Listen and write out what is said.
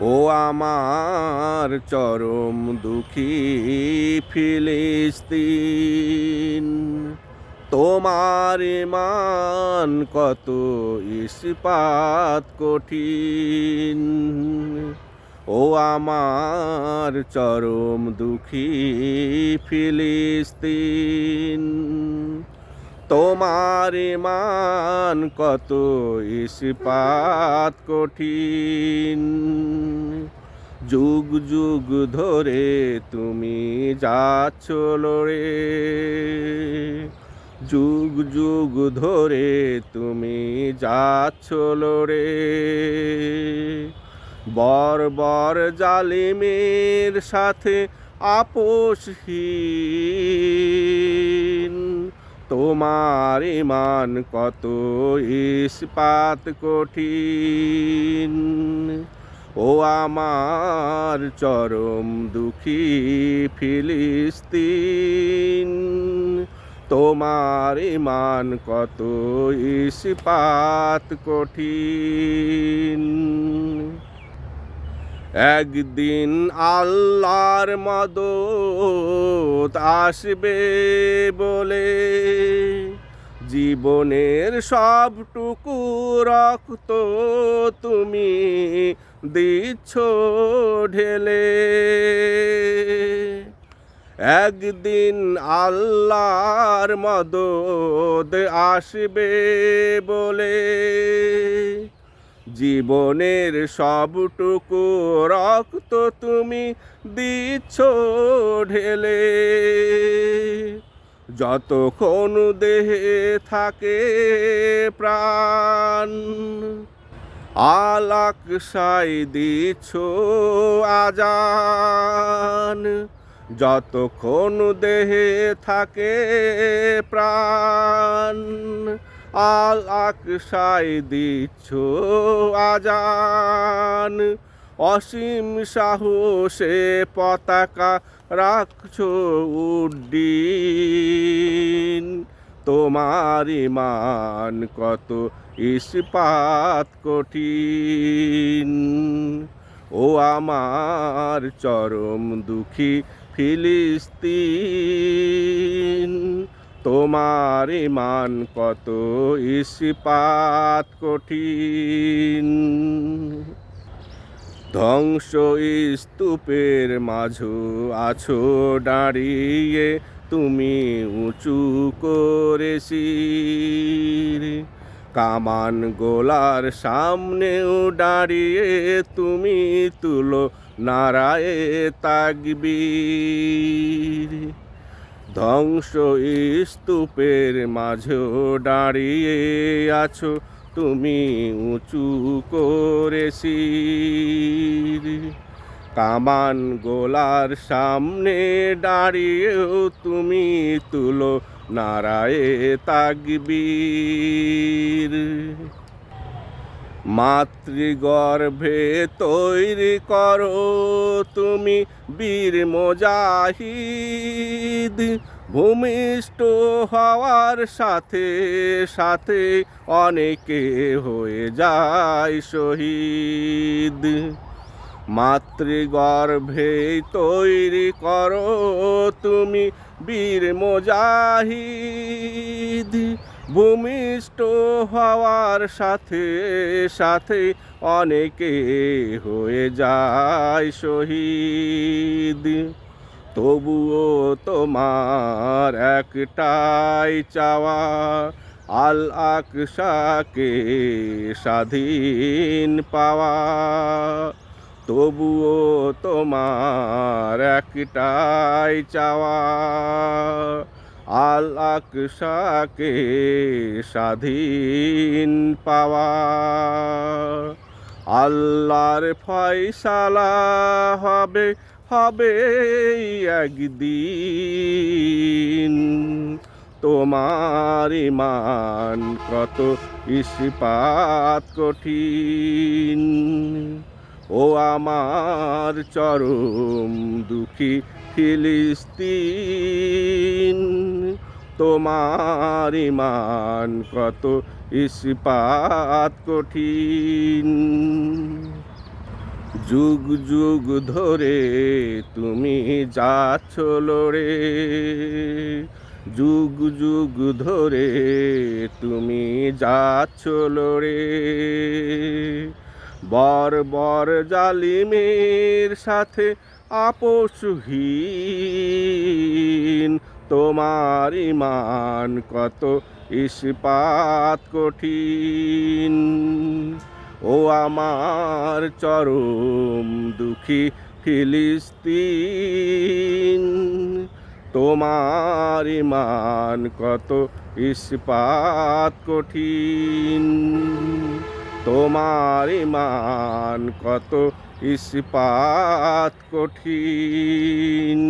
ও আমার চরম দুঃখী ফিলিস্তিন, তোমার ঈমান কত ইস্পাত কঠিন। ও আমার চরম দুঃখী ফিলিস্তিন, তোমার ঈমান কত ইস্পাত কঠিন। যুগ যুগ ধরে তুমি যাচ্ছ লড়ে, যুগ যুগ ধরে তুমি যাচ্ছ লড়ে। বর্বর জালিমের সাথে আপোষহীন, তোমার ঈমান কত ইস্পাত কঠিন। ও আমার চরম দুঃখী ফিলিস্তিন, তোমার ঈমান কত ইস্পাত কঠিন। একদিন আল্লাহর মদত আসবে বলে, জীবনের সবটুকু রক্ত তুমি দিচ্ছ ঢেলে। একদিন আল্লাহর মদত আসবে বলে, জীবনের সবটুকু রক্ত তুমি দিচ্ছ ঢেলে। যতক্ষণ দেহে থাকে প্রাণ, আল আকসায় দিচ্ছ আজান। যতক্ষণ দেহে থাকে প্রাণ, আল আকসায় দিচ্ছ আজান। অসীম সাহসে পতাকা রাখছো উড্ডীন, তোমার ঈমান কত ইস্পাত কঠিন। ও আমার চরম দুঃখী ফিলিস্তিন, তোমার ঈমান কত ইস্পাত কঠিন। ধ্বংস স্তূপের মাঝো আছো দাঁড়িয়ে, তুমি উঁচু করে শির। কামান গোলার সামনেও দাঁড়িয়ে তুমি তুলো নারায়ে তাকবীর। ধ্বংস স্তূপের মাঝেও দাঁড়িয়ে আছো তুমি উঁচু করে শির। কামান গোলার সামনে দাঁড়িয়েও তুমি তুলো নারায়ে তাকবীর। মাতৃগর্ভে তৈরি করো তুমি বীর মুজাহিদ। ভূমিষ্ঠ হওয়ার সাথে সাথে অনেকে হয়ে যায় শহীদ। মাতৃগর্ভে তৈরি করো তুমি বীর মুজাহিদ। ভূমিষ্ঠ হওয়ার সাথে সাথে অনেকে হয়ে যায় শহীদ। তবুও তোমার একটাই চাওয়া, আল আকসাকে স্বাধীন পাওয়া। তবুও তোমার একটাই চাওয়া, আল আকসাকে স্বাধীন পাওয়া। আল্লাহর ফয়সালা হবে হবে একদিন, তোমার ঈমান কত ইস্পাত কঠিন। ও আমার চরম দুঃখী ফিলিস্তিন, তোমার ঈমান কত ইস্পাত কঠিন। যুগ যুগ ধরে তুমি যাচ্ছ লড়ে, যুগ যুগ ধরে তুমি যাচ্ছ লড়ে। বর্বর জালিমের সাথে আপোষহীন, তোমার ঈমান কত ইস্পাত কঠিন। ও আমার চরম দুঃখী ফিলিস্তিন, তোমার ঈমান কত ইস্পাত কঠিন, তোমার ঈমান কত ইস্পাত কঠিন।